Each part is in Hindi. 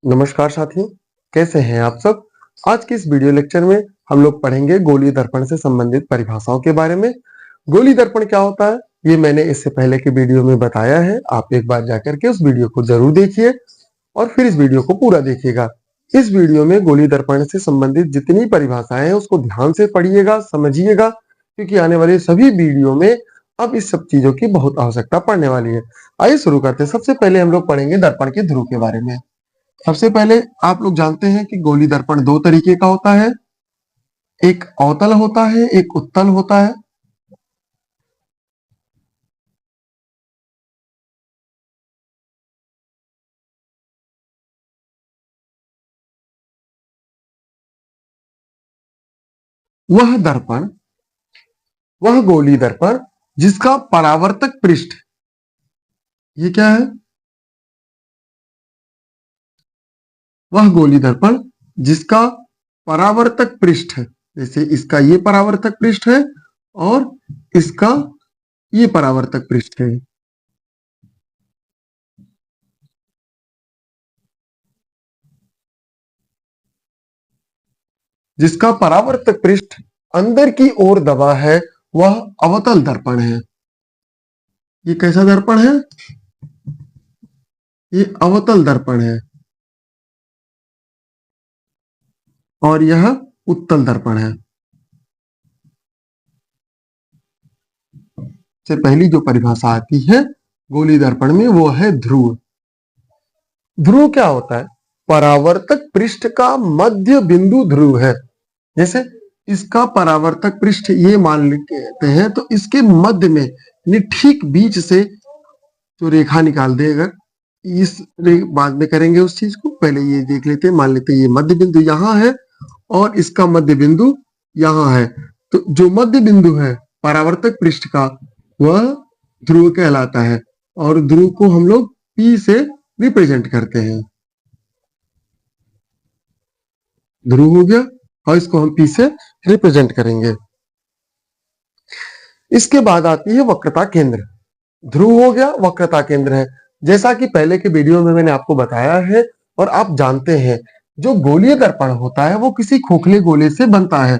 नमस्कार साथियों, कैसे हैं आप सब। आज के इस वीडियो लेक्चर में हम लोग पढ़ेंगे गोलीय दर्पण से संबंधित परिभाषाओं के बारे में। गोलीय दर्पण क्या होता है ये मैंने इससे पहले के वीडियो में बताया है। आप एक बार जाकर के उस वीडियो को जरूर देखिए और फिर इस वीडियो को पूरा देखिएगा। इस वीडियो में गोलीय दर्पण से संबंधित जितनी परिभाषाएं हैं उसको ध्यान से पढ़िएगा, समझिएगा, क्योंकि आने वाले सभी वीडियो में अब इस सब चीजों की बहुत आवश्यकता पड़ने वाली है। आइए शुरू करते हैं। सबसे पहले हम लोग पढ़ेंगे दर्पण के ध्रुव के बारे में। सबसे पहले आप लोग जानते हैं कि गोलीय दर्पण दो तरीके का होता है, एक अवतल होता है, एक उत्तल होता है। वह दर्पण, वह गोलीय दर्पण जिसका परावर्तक पृष्ठ, ये क्या है? वह गोलीय दर्पण जिसका परावर्तक पृष्ठ है, जैसे इसका ये परावर्तक पृष्ठ है और इसका ये परावर्तक पृष्ठ है। जिसका परावर्तक पृष्ठ अंदर की ओर दबा है वह अवतल दर्पण है। ये कैसा दर्पण है? ये अवतल दर्पण है। और यह उत्तल दर्पण है। से पहली जो परिभाषा आती है गोलीय दर्पण में वो है ध्रुव। ध्रुव क्या होता है? परावर्तक पृष्ठ का मध्य बिंदु ध्रुव है। जैसे इसका परावर्तक पृष्ठ ये मान लेते हैं तो इसके मध्य में ठीक बीच से जो रेखा निकाल दे, अगर इस बाद में करेंगे उस चीज को, पहले ये देख लेते हैं। मान लेते हैं ये मध्य बिंदु यहाँ है और इसका मध्य बिंदु यहाँ है, तो जो मध्य बिंदु है परावर्तक पृष्ठ का वह ध्रुव कहलाता है। और ध्रुव को हम लोग P से रिप्रेजेंट करते हैं। ध्रुव हो गया और इसको हम P से रिप्रेजेंट करेंगे। इसके बाद आती है वक्रता केंद्र। ध्रुव हो गया, वक्रता केंद्र है। जैसा कि पहले के वीडियो में मैंने आपको बताया है और आप जानते हैं, जो गोलीय दर्पण होता है वो किसी खोखले गोले से बनता है।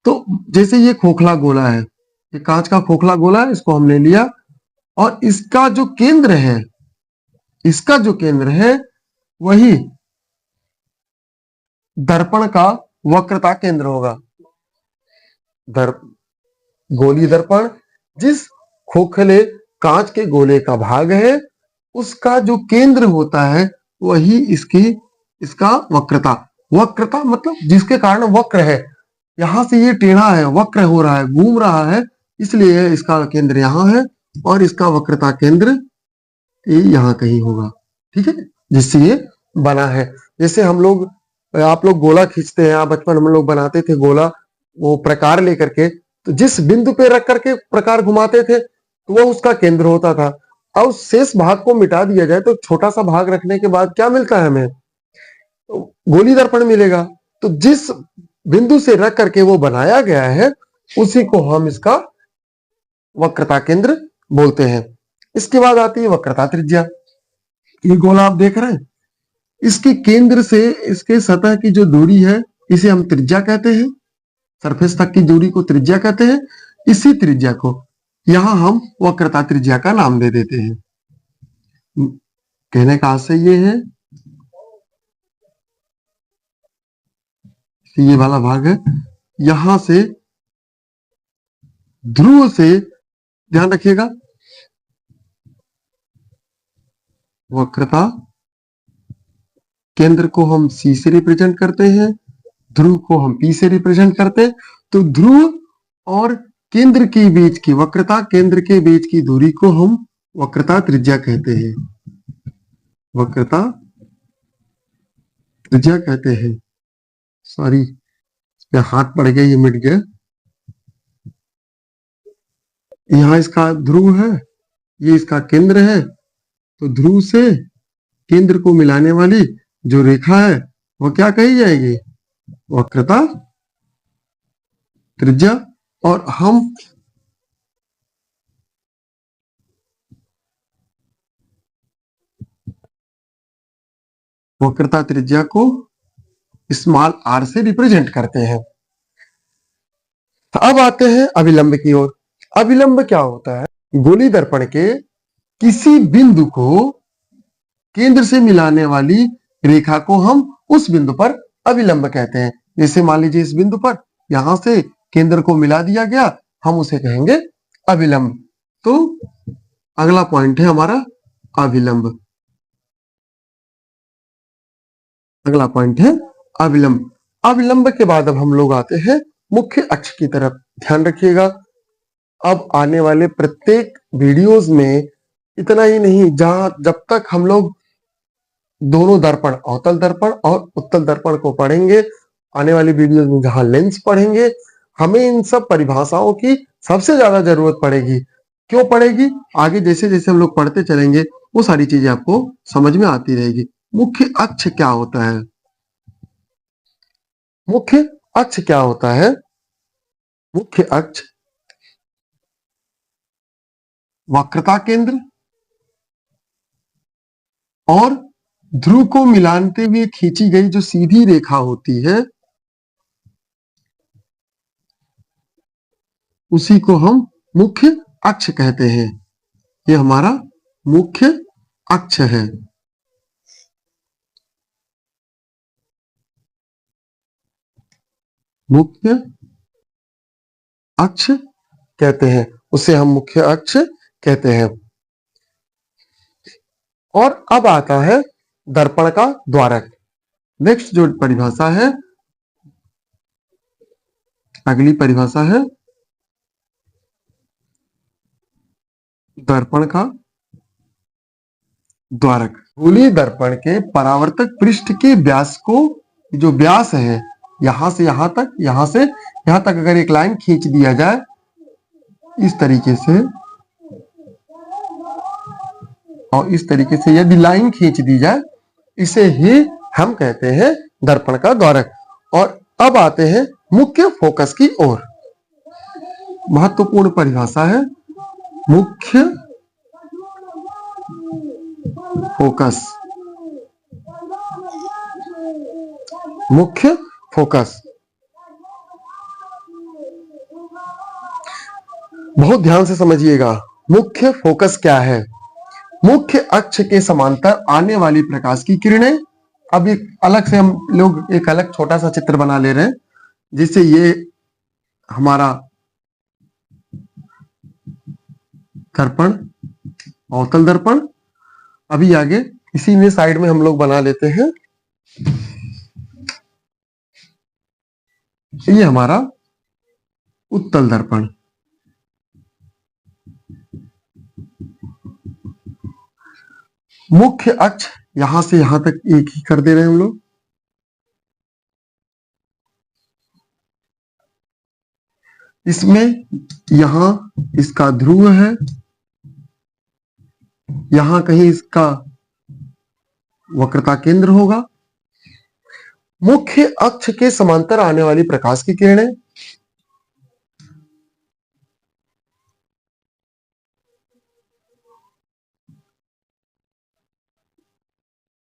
तो जैसे ये खोखला गोला है, ये कांच का खोखला गोला है, इसको हमने लिया और इसका जो केंद्र है, इसका जो केंद्र है वही दर्पण का वक्रता केंद्र होगा। गोलीय दर्पण जिस खोखले कांच के गोले का भाग है उसका जो केंद्र होता है वही इसका वक्रता। वक्रता मतलब जिसके कारण वक्र है, यहां से ये टेढ़ा है, वक्र हो रहा है, घूम रहा है, इसलिए इसका केंद्र यहाँ है और इसका वक्रता केंद्र ये यहाँ कहीं होगा। ठीक है, जिससे ये बना है। जैसे आप लोग गोला खींचते हैं, आप बचपन हम लोग बनाते थे गोला, वो प्रकार लेकर के, तो जिस बिंदु पे रख करके प्रकार घुमाते थे तो वो उसका केंद्र होता था। अब शेष भाग को मिटा दिया जाए तो छोटा सा भाग रखने के बाद क्या मिलता है हमें? तो गोली दर्पण मिलेगा। तो जिस बिंदु से रख करके वो बनाया गया है उसी को हम इसका वक्रता केंद्र बोलते हैं। इसके बाद आती है वक्रता त्रिज्या। ये गोला आप देख रहे हैं, इसके केंद्र से इसके सतह की जो दूरी है इसे हम त्रिज्या कहते हैं। सरफेस तक की दूरी को त्रिज्या कहते हैं। इसी त्रिज्या को यहां हम वक्रता त्रिज्या का नाम दे देते हैं। कहने का आशय ये है, ये वाला भाग है, यहां से ध्रुव से, ध्यान रखिएगा, वक्रता केंद्र को हम C से रिप्रेजेंट करते हैं, ध्रुव को हम P से रिप्रेजेंट करते हैं। तो ध्रुव और केंद्र के बीच की वक्रता, केंद्र के बीच की दूरी को हम वक्रता त्रिज्या कहते हैं। वक्रता त्रिज्या कहते हैं। सॉरी, इस पे हाथ पड़ गया, ये मिट गया। यहाँ इसका ध्रुव है, ये इसका केंद्र है, तो ध्रुव से केंद्र को मिलाने वाली जो रेखा है वो क्या कही जाएगी? वक्रता त्रिज्या। और हम वक्रता त्रिज्या को स्मॉल r से रिप्रेजेंट करते हैं। अब आते हैं अभिलंब की ओर। अभिलंब क्या होता है? गोली दर्पण के किसी बिंदु को केंद्र से मिलाने वाली रेखा को हम उस बिंदु पर अभिलंब कहते हैं। जैसे मान लीजिए इस बिंदु पर यहां से केंद्र को मिला दिया गया, हम उसे कहेंगे अभिलंब। तो अगला पॉइंट है हमारा अभिलंब। अगला पॉइंट है अभिलंब। अभिलंब के बाद अब हम लोग आते हैं मुख्य अक्ष की तरफ। ध्यान रखिएगा, अब आने वाले प्रत्येक वीडियोस में इतना ही नहीं, जब तक हम लोग दोनों दर्पण, अवतल दर्पण और उत्तल दर्पण को पढ़ेंगे, आने वाली वीडियोस में जहां लेंस पढ़ेंगे, हमें इन सब परिभाषाओं की सबसे ज्यादा जरूरत पड़ेगी। क्यों पड़ेगी? आगे जैसे जैसे हम लोग पढ़ते चलेंगे वो सारी चीजें आपको समझ में आती रहेगी। मुख्य अक्ष क्या होता है? मुख्य अक्ष क्या होता है? मुख्य अक्ष वक्रता केंद्र और ध्रुव को मिलाते हुए खींची गई जो सीधी रेखा होती है, उसी को हम मुख्य अक्ष कहते हैं। ये हमारा मुख्य अक्ष है। मुख्य अक्ष कहते हैं, उसे हम मुख्य अक्ष कहते हैं। और अब आता है दर्पण का द्वारक। नेक्स्ट जो परिभाषा है, अगली परिभाषा है दर्पण का द्वारक। गोलीय दर्पण के परावर्तक पृष्ठ के व्यास को, जो व्यास है यहां से यहां तक, यहां से यहां तक अगर एक लाइन खींच दिया जाए इस तरीके से, और इस तरीके से यदि लाइन खींच दी जाए, इसे ही हम कहते हैं दर्पण का द्वारक। और अब आते हैं मुख्य फोकस की ओर। महत्वपूर्ण परिभाषा है मुख्य फोकस। मुख्य फोकस, बहुत ध्यान से समझिएगा। मुख्य फोकस क्या है? मुख्य अक्ष के समांतर आने वाली प्रकाश की किरणें। अब एक अलग से हम लोग एक अलग छोटा सा चित्र बना ले रहे हैं, जिससे ये हमारा दर्पण, अवतल दर्पण। अभी आगे इसी में साइड में हम लोग बना लेते हैं, ये हमारा उत्तल दर्पण। मुख्य अक्ष यहां से यहां तक एक ही कर दे रहे हैं हम लोग। इसमें यहां इसका ध्रुव है, यहां कहीं इसका वक्रता केंद्र होगा। मुख्य अक्ष के समांतर आने वाली प्रकाश की किरणें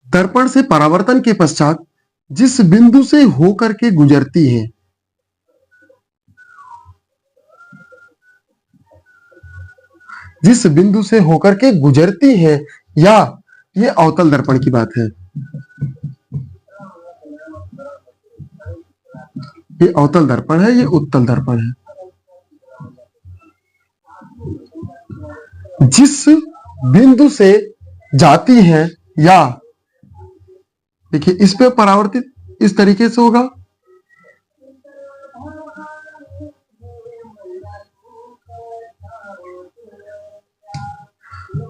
दर्पण से परावर्तन के पश्चात जिस बिंदु से होकर के गुजरती है, जिस बिंदु से होकर के गुजरती है, या ये अवतल दर्पण की बात है, ये अवतल दर्पण है, ये उत्तल दर्पण है। जिस बिंदु से जाती है, या देखिए इस पे परावर्तित इस तरीके से होगा,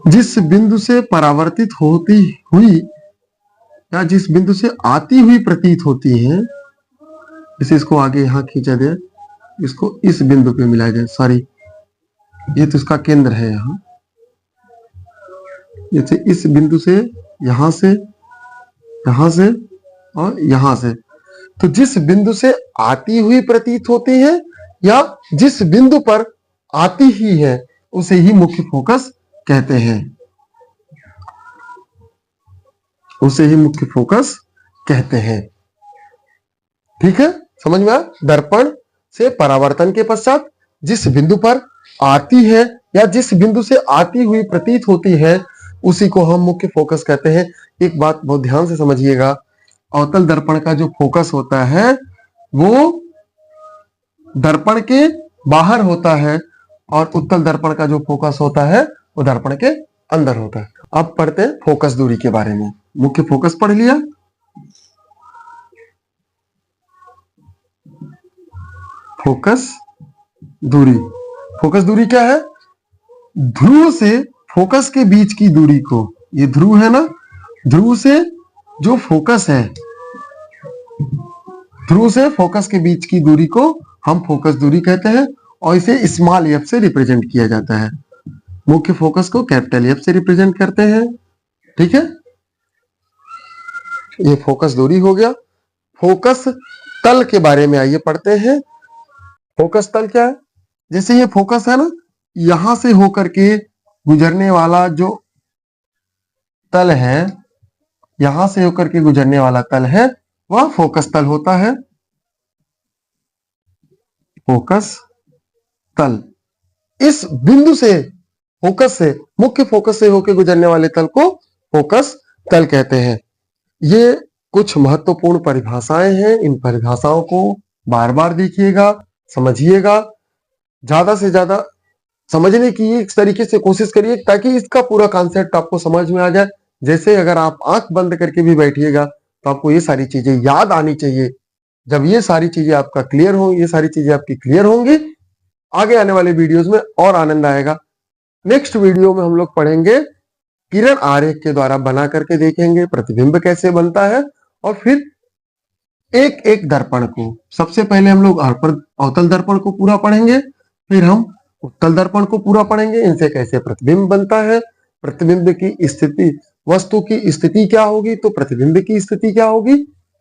जिस बिंदु से परावर्तित होती हुई या जिस बिंदु से आती हुई प्रतीत होती है, इसे इसको आगे यहां खींचा जाए, इसको इस बिंदु पे मिलाया जाए। सॉरी, ये तो इसका केंद्र है यहां, जैसे इस बिंदु से यहां से और यहां से। तो जिस बिंदु से आती हुई प्रतीत होती है या जिस बिंदु पर आती ही है, उसे ही मुख्य फोकस कहते हैं। उसे ही मुख्य फोकस कहते हैं। ठीक है, समझ में आया? दर्पण से परावर्तन के पश्चात जिस बिंदु पर आती है या जिस बिंदु से आती हुई प्रतीत होती है उसी को हम मुख्य फोकस कहते हैं। एक बात बहुत ध्यान से समझिएगा, अवतल दर्पण का जो फोकस होता है वो दर्पण के बाहर होता है और उत्तल दर्पण का जो फोकस होता है वो दर्पण के अंदर होता है। अब पढ़ते हैं फोकस दूरी के बारे में। मुख्य फोकस पढ़ लिया, फोकस दूरी। फोकस दूरी क्या है? ध्रुव से फोकस के बीच की दूरी को, ये ध्रुव है ना, ध्रुव से जो फोकस है, ध्रुव से फोकस के बीच की दूरी को हम फोकस दूरी कहते हैं और इसे स्मॉल एफ से रिप्रेजेंट किया जाता है। मुख्य फोकस को कैपिटल एफ से रिप्रेजेंट करते हैं। ठीक है, ये फोकस दूरी हो गया। फोकस तल के बारे में आइए पढ़ते हैं। फोकस तल क्या है? जैसे ये फोकस है ना, यहां से होकर के गुजरने वाला जो तल है, यहां से होकर के गुजरने वाला तल है वह फोकस तल होता है। फोकस तल। इस बिंदु से, फोकस से, मुख्य फोकस से होकर गुजरने वाले तल को फोकस तल कहते हैं। ये कुछ महत्वपूर्ण परिभाषाएं हैं, इन परिभाषाओं को बार बार देखिएगा, समझिएगा, ज्यादा से ज्यादा समझने की इस तरीके से कोशिश करिए ताकि इसका पूरा कॉन्सेप्ट आपको समझ में आ जाए। जैसे अगर आप आंख बंद करके भी बैठिएगा तो आपको ये सारी चीजें याद आनी चाहिए। जब ये सारी चीजें आपका क्लियर हो, ये सारी चीजें आपकी क्लियर होंगी, आगे आने वाले वीडियोस में और आनंद आएगा। नेक्स्ट वीडियो में हम लोग पढ़ेंगे किरण आरेख के द्वारा बना करके देखेंगे प्रतिबिंब कैसे बनता है और फिर एक एक दर्पण को, सबसे पहले हम लोग अवतल दर्पण को पूरा पढ़ेंगे, फिर हम उत्तल दर्पण को पूरा पढ़ेंगे, इनसे कैसे प्रतिबिंब बनता है, प्रतिबिंब की स्थिति, वस्तु की स्थिति क्या होगी तो प्रतिबिंब की स्थिति क्या होगी,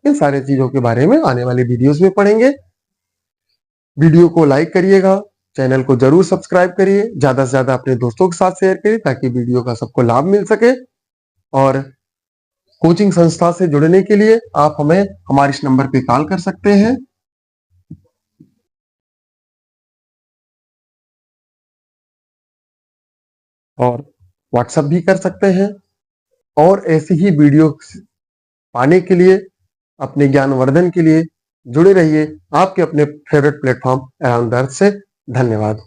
इन सारे चीजों के बारे में आने वाली वीडियोस में पढ़ेंगे। वीडियो को लाइक करिएगा, चैनल को जरूर सब्सक्राइब करिए, ज्यादा से ज्यादा अपने दोस्तों के साथ शेयर करिए ताकि वीडियो का सबको लाभ मिल सके। और कोचिंग संस्था से जुड़ने के लिए आप हमें हमारे इस नंबर पे कॉल कर सकते हैं और व्हाट्सएप भी कर सकते हैं। और ऐसी ही वीडियो पाने के लिए, अपने ज्ञानवर्धन के लिए जुड़े रहिए आपके अपने favourite platform around the earth से। धन्यवाद।